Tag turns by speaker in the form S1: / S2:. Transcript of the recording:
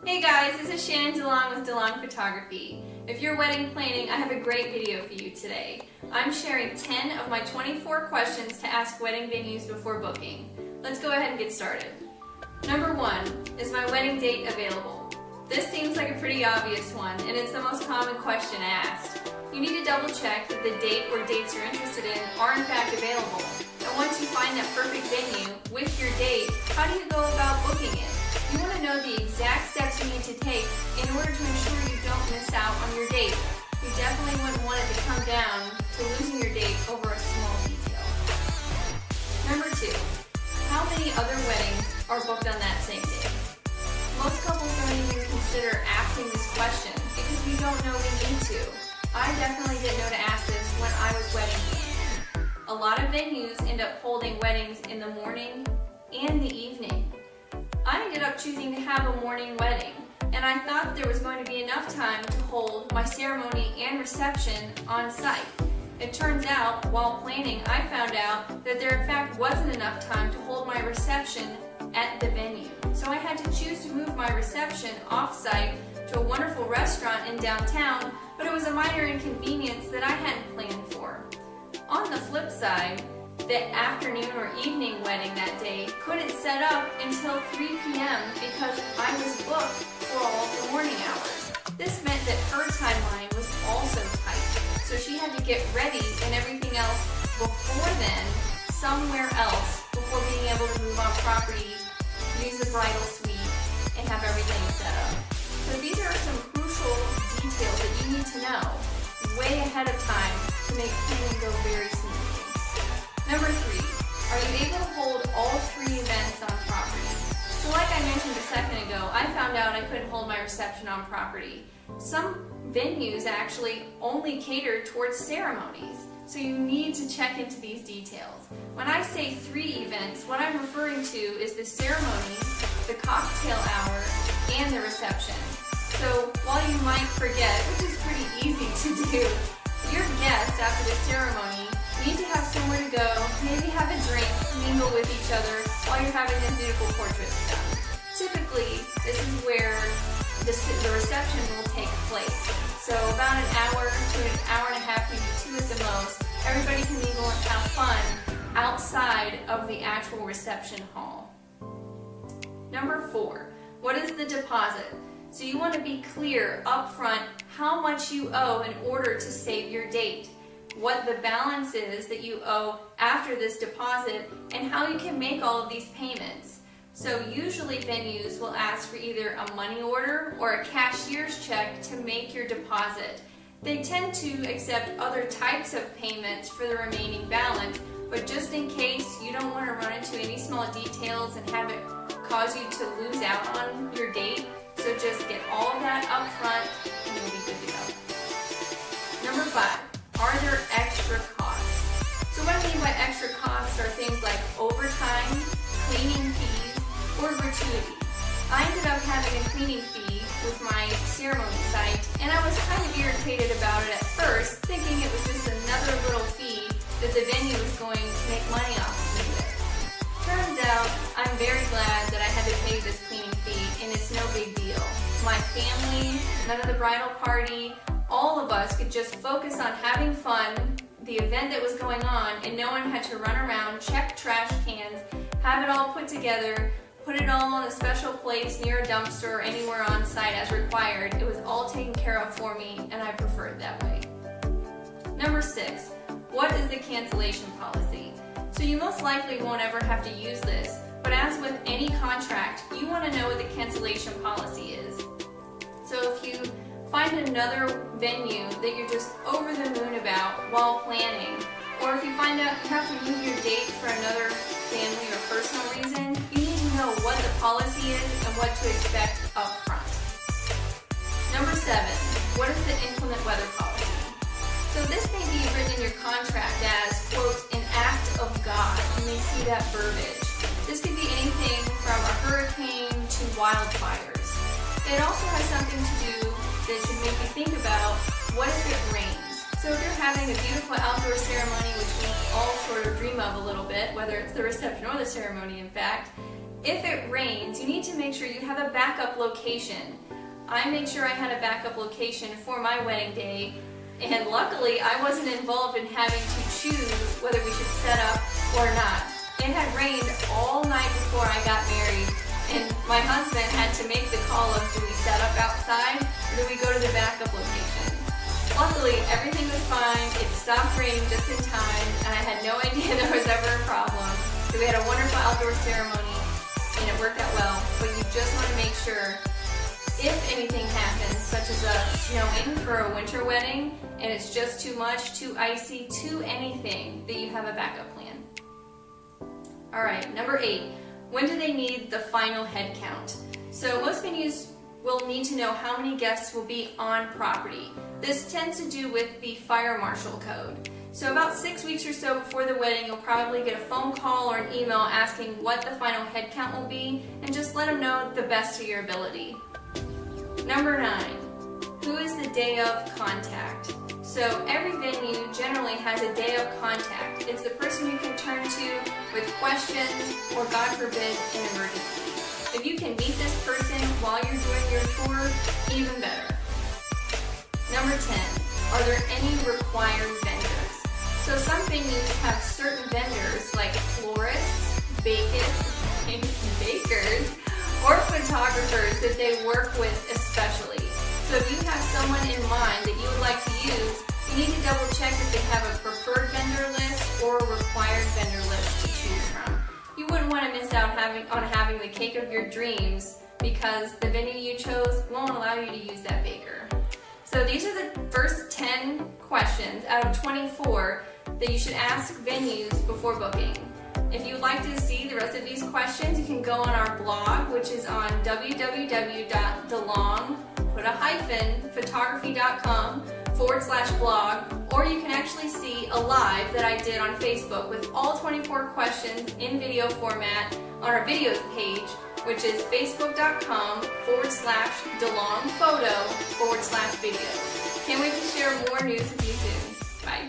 S1: Hey guys, this is Shannon DeLong with DeLong Photography. If you're wedding planning, I have a great video for you today. I'm sharing 10 of my 24 questions to ask wedding venues before booking. Let's go ahead and get started. Number 1, is my wedding date available? This seems like a pretty obvious one, and it's the most common question asked. You need to double check that the date or dates you're interested in are in fact available. And once you find that perfect venue with your date, how do you go about booking it? You want to know the exact steps you need to take in order to ensure you don't miss out on your date. You definitely wouldn't want it to come down to losing your date over a small detail. Number 2, how many other weddings are booked on that same day? Most couples don't even consider asking this question because we don't know we need to. I definitely didn't know to ask this when I was wedding planning. A lot of venues end up holding weddings in the morning and the evening. I ended up choosing to have a morning wedding, and I thought there was going to be enough time to hold my ceremony and reception on site. It turns out, while planning, I found out that there in fact wasn't enough time to hold my reception at the venue. So I had to choose to move my reception off-site to a wonderful restaurant in downtown, but it was a minor inconvenience that I hadn't planned for. On the flip side, the afternoon or evening wedding that day couldn't set up until 3 p.m. because I was booked for all the morning hours. This meant that her timeline was also tight, so she had to get ready and everything else before then, somewhere else, before being able to move on property, use the bridal suite, and have everything set up. So these are some crucial details that you need to know way ahead of time to make planning go very smoothly. Number 3, are you able to hold all 3 events on property? So like I mentioned a second ago, I found out I couldn't hold my reception on property. Some venues actually only cater towards ceremonies, so you need to check into these details. When I say 3 events, what I'm referring to is the ceremony, the cocktail hour, and the reception. So while you might forget, which is pretty easy to do, your guests after the ceremony need to have somewhere to go, maybe have a drink, mingle with each other while you're having this beautiful portrait done. Typically, this is where the reception will take place. So about an hour to an hour and a half, maybe 2 at the most, everybody can mingle and have fun outside of the actual reception hall. Number 4, what is the deposit? So you want to be clear up front how much you owe in order to save your date, what the balance is that you owe after this deposit, and how you can make all of these payments. So usually venues will ask for either a money order or a cashier's check to make your deposit. They tend to accept other types of payments for the remaining balance, but just in case you don't want to run into any small details and have it cause you to lose out on your date, so just get all of that up front and you'll be good to go. Number 5. Are there extra costs? So what I mean by extra costs are things like overtime, cleaning fees, or gratuity. I ended up having a cleaning fee with my ceremony site, and I was kind of irritated about it at first, thinking it was just another little fee that the venue was going to make money off of me with. Turns out, I'm very glad that I had to pay this cleaning fee, and it's no big deal. My family, none of the bridal party, all of us could just focus on having fun, the event that was going on, and no one had to run around, check trash cans, have it all put together, put it all in a special place near a dumpster or anywhere on site as required. It was all taken care of for me, and I prefer it that way. Number 6, what is the cancellation policy? So you most likely won't ever have to use this, but as with any contract, you want to know what the cancellation policy is. So if you find another venue that you're just over the moon about while planning, or if you find out you have to move your date for another family or personal reason, you need to know what the policy is and what to expect up front. Number 7, what is the inclement weather policy? So this may be written in your contract as, quote, an act of God. You may see that verbiage. This could be anything from a hurricane to wildfires. It also has something to do that should make you think about, what if it rains? So if you're having a beautiful outdoor ceremony, which we all sort of dream of a little bit, whether it's the reception or the ceremony in fact, If it rains, you need to make sure you have a backup location. I made sure I had a backup location for my wedding day, and luckily I wasn't involved in having to choose whether we should set up or not. It had rained all night before I got married, and my husband had to make the call of, do we set up outside or do we go to the backup location? Luckily, everything was fine. It stopped raining just in time, and I had no idea there was ever a problem. So we had a wonderful outdoor ceremony, and it worked out well. But you just want to make sure, if anything happens, such as snowing for a winter wedding, and it's just too much, too icy, too anything, that you have a backup plan. All right, number 8. When do they need the final head count? So most venues will need to know how many guests will be on property. This tends to do with the fire marshal code. So about 6 weeks or so before the wedding, you'll probably get a phone call or an email asking what the final head count will be, and just let them know the best of your ability. Number 9, who is the day of contact? So every venue generally has a day of contact. It's the person you can turn to with questions or, God forbid, an emergency. If you can meet this person while you're doing your tour, even better. Number 10, are there any required vendors? So some venues have certain vendors like florists, bakers, or photographers that they work with especially. So if you have someone in mind that you would like to use, you need to double check if they have a preferred vendor list or a required vendor list to choose from. You wouldn't want to miss out on having the cake of your dreams because the venue you chose won't allow you to use that baker. So these are the first 10 questions out of 24 that you should ask venues before booking. If you would like to see the rest of these questions, you can go on our blog, which is on www.delong.photography.com/blog, or you can actually see a live that I did on Facebook with all 24 questions in video format on our videos page, which is facebook.com/DeLongPhoto/videos. Can't wait to share more news with you soon. Bye.